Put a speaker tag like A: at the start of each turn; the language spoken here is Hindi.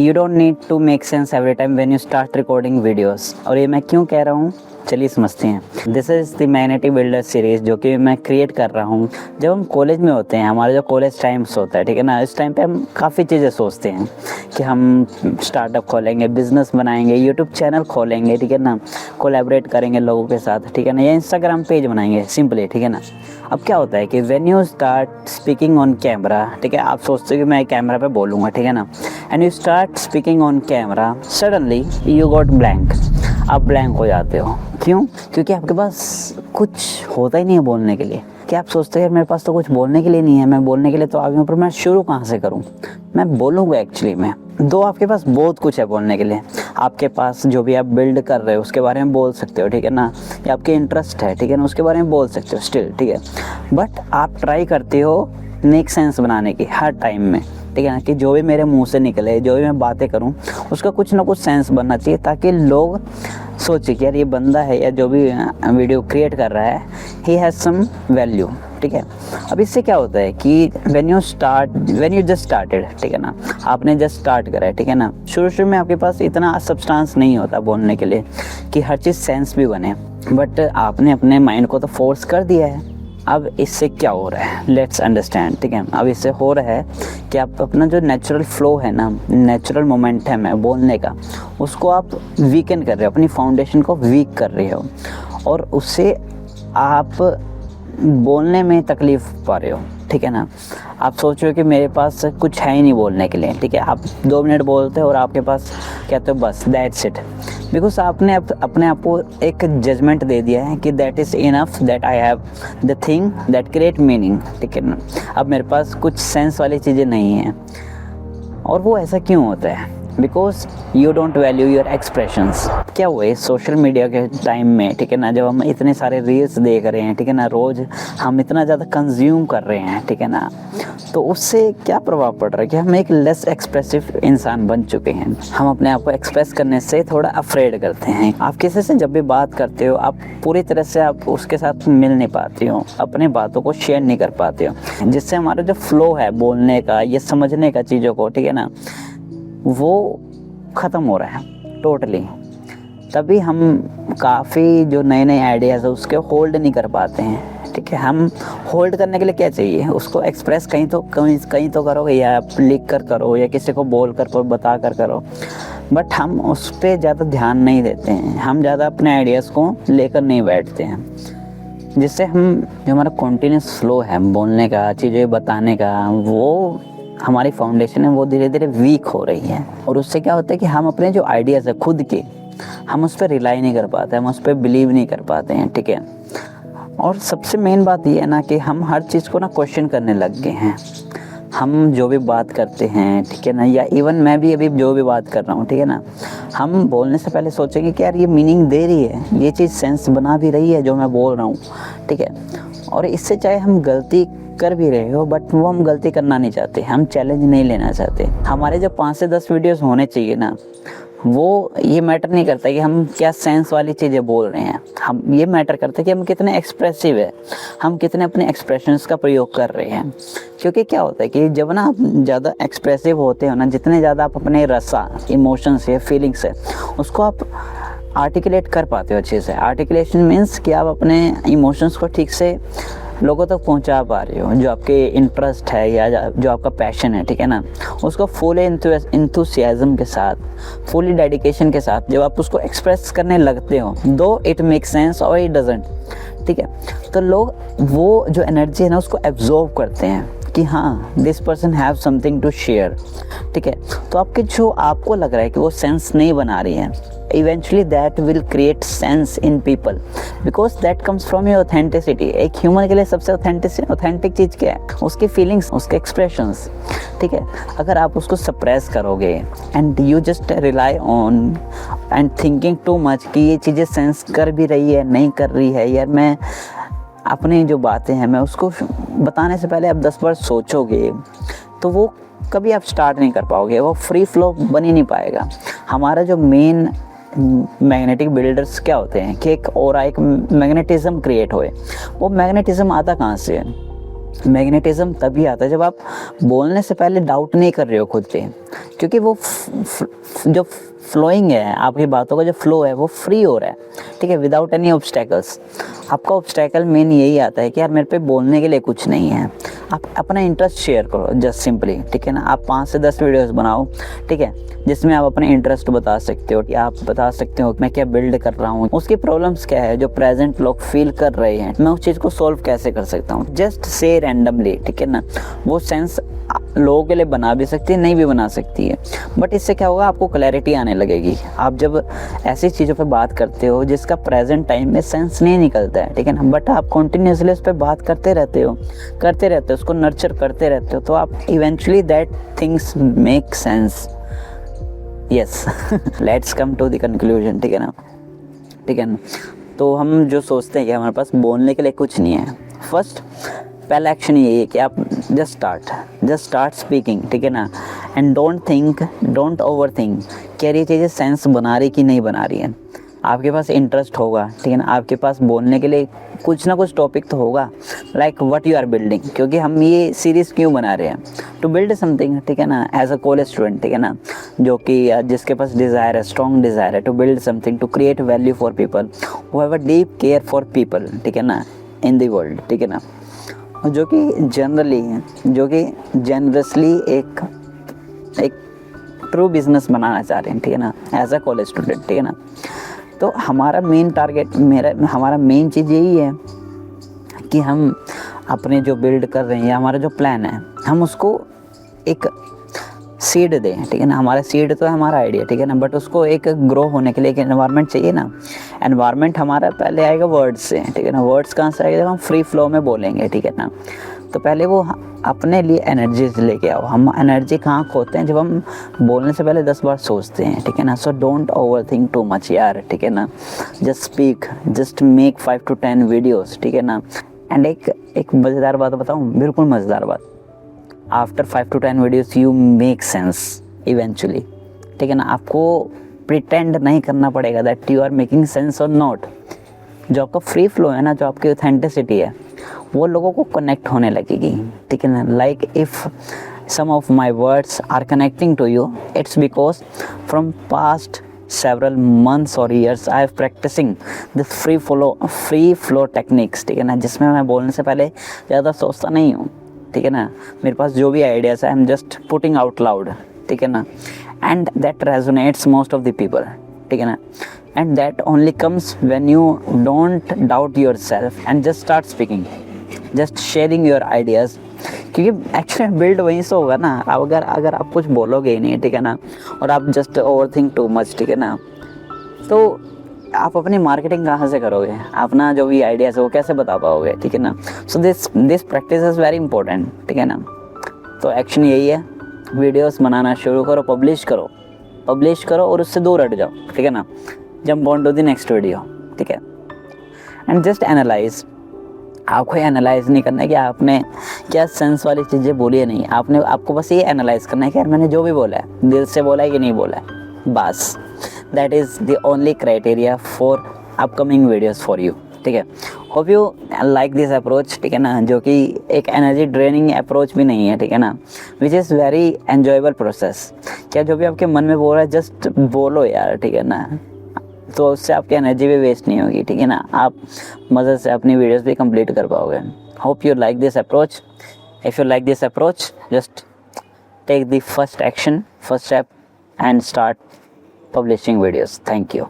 A: You don't need to make sense every time when you start recording videos. और ये मैं क्यों कह रहा हूँ, चलिए समझते हैं। This is the magnetic builder series जो कि मैं क्रिएट कर रहा हूँ। जब हम कॉलेज में होते हैं, हमारा जो कॉलेज टाइम्स होता है, ठीक है ना, इस टाइम पे हम काफ़ी चीज़ें सोचते हैं कि हम स्टार्टअप खोलेंगे, बिज़नेस बनाएंगे, यूट्यूब चैनल खोलेंगे, ठीक है ना, कोलैबोरेट करेंगे लोगों के साथ, ठीक है ना, या इंस्टाग्राम पेज बनाएंगे सिंपली, ठीक है ना। अब क्या होता है कि when you start speaking on camera, ठीक है, आप सोचते हो कि मैं कैमरा पे बोलूँगा, ठीक है ना, and you start speaking on camera, suddenly you got blank. आप ब्लैंक हो जाते हो। क्यों? क्योंकि आपके पास कुछ होता ही नहीं है बोलने के लिए। कि आप सोचते हैं यार मेरे पास तो कुछ बोलने के लिए नहीं है, मैं बोलने के लिए तो आ गया हूँ, पर मैं शुरू कहाँ से करूँ, मैं बोलूँगा एक्चुअली में। दो आपके पास बहुत कुछ है बोलने के लिए। आपके पास जो भी आप बिल्ड कर रहे हो उसके बारे में बोल सकते हो, ठीक है ना, या आपके इंटरेस्ट है, ठीक है ना, उसके बारे में बोल सकते हो स्टिल, ठीक है। बट आप ट्राई करते हो मेक सेंस बनाने की हर टाइम में, ठीक है ना, कि जो भी मेरे मुंह से निकले, जो भी मैं बातें करूं, उसका कुछ ना कुछ सेंस बनना चाहिए, ताकि लोग सोचे कि यार ये बंदा है या जो भी वीडियो क्रिएट कर रहा है, ही हैज़ सम वैल्यू, ठीक है। अब इससे क्या होता है कि व्हेन यू जस्ट स्टार्टेड, ठीक है ना, आपने जस्ट स्टार्ट करा है, ठीक है ना, शुरू में आपके पास इतना सब्सटेंस नहीं होता बोलने के लिए कि हर चीज़ सेंस भी बने, बट आपने अपने माइंड को तो फोर्स कर दिया है। अब इससे क्या हो रहा है, लेट्स अंडरस्टैंड, ठीक है। अब इससे हो रहा है कि आप अपना जो नेचुरल फ्लो है ना, नेचुरल मोमेंटम है बोलने का, उसको आप वीकन कर रहे हो, अपनी फाउंडेशन को वीक कर रहे हो, और उससे आप बोलने में तकलीफ़ पा रहे हो, ठीक है ना। आप सोच रहे हो कि मेरे पास कुछ है ही नहीं बोलने के लिए, ठीक है, आप 2 मिनट बोलते हो और आपके पास कहते हो बस दैट्स इट, बिकॉज आपने अपने आप को एक जजमेंट दे दिया है कि that is enough, that I have the thing that create meaning, ठीक है ना। अब मेरे पास कुछ सेंस वाली चीज़ें नहीं हैं। और वो ऐसा क्यों होता है? Because you don't value your expressions. क्या हुआ है सोशल मीडिया के टाइम में, ठीक है ना, जब हम इतने सारे रील्स देख रहे हैं, ठीक है ना, रोज़ हम इतना ज़्यादा कंज्यूम कर रहे हैं, ठीक है ना, तो उससे क्या प्रभाव पड़ रहा है कि हम एक लेस एक्सप्रेसिव इंसान बन चुके हैं। हम अपने आप को एक्सप्रेस करने से थोड़ा अफ्रेड करते हैं। आप किसी से जब भी बात करते हो, आप पूरी तरह से आप उसके साथ मिल नहीं पाते हो, अपने बातों को शेयर नहीं कर पाते हो, जिससे हमारा जो फ्लो है बोलने का, ये समझने का चीज़ों को, ठीक है ना, वो ख़त्म हो रहा है टोटली। तभी हम काफ़ी जो नए नए आइडियाज़ है उसके होल्ड नहीं कर पाते हैं, ठीक है। हम होल्ड करने के लिए क्या चाहिए, उसको एक्सप्रेस कहीं तो करो, या लिख कर करो, या किसी को बोल कर बता कर करो, बट हम उस पर ज़्यादा ध्यान नहीं देते हैं। हम ज़्यादा अपने आइडियाज़ को लेकर नहीं बैठते हैं, जिससे हम जो हमारा कॉन्टीन्यूस फ्लो है बोलने का, चीज़ें बताने का, वो हमारी फाउंडेशन है वो धीरे धीरे वीक हो रही है। और उससे क्या होता है कि हम अपने जो आइडियाज़ है खुद के, हम उस पर रिलाई नहीं कर पाते, हम उस पर बिलीव नहीं कर पाते हैं, ठीक है। और सबसे मेन बात ये है ना कि हम हर चीज़ को ना क्वेश्चन करने लग गए हैं। हम जो भी बात करते हैं, ठीक है ना, या इवन मैं भी अभी जो भी बात कर रहा हूँ, ठीक है ना, हम बोलने से पहले सोचेंगे कि यार ये मीनिंग दे रही है, ये चीज़ सेंस बना भी रही है जो मैं बोल रहा हूँ, ठीक है। और इससे चाहे हम गलती कर भी रहे हो, बट वो हम गलती करना नहीं चाहते, हम चैलेंज नहीं लेना चाहते। हमारे जो 5 से 10 वीडियोस होने चाहिए ना, वो ये मैटर नहीं करता कि हम क्या सेंस वाली चीज़ें बोल रहे हैं, हम ये मैटर करता है कि हम कितने एक्सप्रेसिव है, हम कितने अपने एक्सप्रेशंस का प्रयोग कर रहे हैं। क्योंकि क्या होता है कि जब ना आप ज़्यादा एक्सप्रेसिव होते हो ना, जितने ज़्यादा आप अपने रसा, इमोशंस है, फीलिंग्स है, उसको आप आर्टिकुलेट कर पाते हो अच्छे से। आर्टिकुलेशन मीन्स कि आप अपने इमोशंस को ठीक से लोगों तक पहुंचा पा रहे हो, जो आपके इंटरेस्ट है या जो आपका पैशन है, ठीक है ना, उसको फुल इंथुसियाज्म के साथ, फुली डेडिकेशन के साथ जब आप उसको एक्सप्रेस करने लगते हो, दो इट मेक सेंस और इट डजंट, ठीक है, तो लोग वो जो एनर्जी है ना उसको एब्जॉर्व करते हैं कि हाँ this person have something to share, ठीक है। तो आपके जो आपको लग रहा है कि वो सेंस नहीं बना रही है, eventually that will create sense in people because that comes from your authenticity। एक ह्यूमन के लिए सबसे ऑथेंटिक चीज़ क्या है, उसकी फीलिंग्स, उसके एक्सप्रेशंस, ठीक है। अगर आप उसको सप्रेस करोगे and you just rely on and thinking too much कि ये चीज़ें सेंस कर भी रही है, नहीं कर रही है, यार मैं अपनी जो बातें हैं मैं उसको बताने से पहले आप 10 बार सोचोगे, तो वो कभी आप स्टार्ट नहीं कर पाओगे, वो फ्री फ्लो बन ही नहीं पाएगा। हमारा जो मेन मैग्नेटिक बिल्डर्स क्या होते हैं कि एक मैग्नेटिज्म क्रिएट होए। वो मैग्नेटिज्म आता कहाँ से है? मैग्नेटिज्म तभी आता है जब आप बोलने से पहले डाउट नहीं कर रहे हो खुद पे क्योंकि वो जो फ्लोइंग है, आपकी बातों का जो फ्लो है वो फ्री हो रहा है, ठीक है, विदाउट एनी ऑब्स्टेकल्स। आपका ऑब्स्टेकल मेन यही आता है कि यार मेरे पे बोलने के लिए कुछ नहीं है। आप अपना इंटरेस्ट शेयर करो जस्ट सिंपली, ठीक है ना। आप 5 से 10 वीडियोस बनाओ, ठीक है, जिसमें आप अपने इंटरेस्ट बता सकते हो कि आप बता सकते हो मैं क्या बिल्ड कर रहा हूँ, उसकी प्रॉब्लम्स क्या है जो प्रेजेंट लोग फील कर रहे हैं, मैं उस चीज़ को सॉल्व कैसे कर सकता हूँ। जस्ट से रैंडमली, ठीक है ना। वो सेंस लोगों के लिए बना भी सकती है, नहीं भी बना सकती है, बट इससे क्या होगा, आपको क्लैरिटी आने लगेगी। आप जब ऐसी चीज़ों पे बात करते हो जिसका प्रेजेंट टाइम में सेंस नहीं निकलता है, ठीक है ना, बट आप कंटिन्यूसली उस पर बात करते रहते हो, उसको नर्चर करते रहते हो, तो आप eventually that things make sense. Yes, let's come to the conclusion, ठीक है ना, ठीक है ना। तो हम जो सोचते हैं कि हमारे पास बोलने के लिए कुछ नहीं है, फर्स्ट पहला एक्शन यही है कि आप जस्ट स्टार्ट स्पीकिंग, ठीक है ना। एंड डोंट ओवर थिंक कि यार ये चीज़ें सेंस बना रही कि नहीं बना रही है। आपके पास इंटरेस्ट होगा, ठीक है ना, आपके पास बोलने के लिए कुछ ना कुछ टॉपिक तो होगा, like what you are building. क्योंकि हम ये सीरीज़ क्यों बना रहे हैं, टू बिल्ड समथिंग, ठीक है ना, एज अ कॉलेज स्टूडेंट, ठीक है ना, जो कि जिसके पास डिज़ायर है, स्ट्रॉन्ग डिज़ायर है to build something, to create value for people who have a deep care for people, ठीक है ना, इन द वर्ल्ड, ठीक है ना, जो कि जनरसली एक ट्रू बिजनेस बनाना चाह रहे हैं, ठीक है ना, एज अ कॉलेज स्टूडेंट, ठीक है ना। तो हमारा मेन टारगेट, हमारा मेन चीज़ यही है कि हम अपने जो बिल्ड कर रहे हैं या हमारा जो प्लान है, हम उसको एक सीड दें, ठीक है ना। हमारा सीड तो है हमारा आइडिया, ठीक है ना, बट उसको एक ग्रो होने के लिए एक एनवायरनमेंट चाहिए ना। एनवायरनमेंट हमारा पहले आएगा वर्ड्स से, ठीक है ना। वर्ड्स कहाँ से आएगा, जब हम फ्री फ्लो में बोलेंगे, ठीक है ना। तो पहले वो अपने लिए एनर्जी लेके आओ। हम एनर्जी कहाँ खोते हैं, जब हम बोलने से पहले 10 बार सोचते हैं, ठीक है ना। So don't over think too much यार, ठीक है ना। Just speak, just make 5 to 10 videos, ठीक है ना। एंड एक मज़ेदार बात बताऊँ, बिल्कुल मज़ेदार बात, after 5 to 10 videos you make sense eventually, ठीक है ना। आपको प्रिटेंड नहीं करना पड़ेगा that you are making sense और नॉट। जो आपका फ्री फ्लो है ना, जो आपकी ऑथेंटिसिटी है, वो लोगों को कनेक्ट होने लगेगी, ठीक है ना। Like if some of my words are connecting to you, it's because from past several months or years I have practicing this free flow techniques, ठीक है ना, जिसमें मैं बोलने से पहले ज़्यादा सोचता नहीं हूँ, ठीक है ना। मेरे पास जो भी आइडियाज़ है, I am just putting out loud, ठीक है ना, and that resonates most of the people, ठीक है ना। And that only comes when you don't doubt your self and just start speaking, just sharing your ideas. क्योंकि एक्चुअली बिल्ड वहीं से होगा ना, अगर आप कुछ बोलोगे ही नहीं, ठीक है ना, और आप just over think too much, ठीक है ना, तो आप अपनी मार्केटिंग कहाँ से करोगे, अपना जो भी आइडियाज़ है वो कैसे बता पाओगे, ठीक है ना। So this practice is very important, ठीक है ना। तो एक्शन यही है, वीडियोस बनाना शुरू करो, पब्लिश करो और उससे दूर हट जाओ, ठीक है ना। Jump on to the next video, ठीक है। एंड जस्ट एनालाइज, आपको एनालाइज नहीं करना है कि आपने क्या सेंस वाली चीज़ें बोली है, नहीं, आपको बस ये एनालाइज करना है कि यार मैंने जो भी बोला है दिल से बोला है कि नहीं बोला है, बस। That is the only criteria for upcoming videos for you, ठीक है। Hope you like this approach, ठीक है ना, जो कि एक एनर्जी ड्रेनिंग अप्रोच भी नहीं है, ठीक है ना, which is very enjoyable process. क्या जो भी आपके मन में बोल रहा है जस्ट बोलो यार, ठीक है ना, तो उससे आपकी एनर्जी भी वेस्ट नहीं होगी, ठीक है ना। आप मज़े से अपनी वीडियोस भी कंप्लीट कर पाओगे। Hope you like this approach. If you like this approach, just take the first action, first step and start publishing videos. Thank you.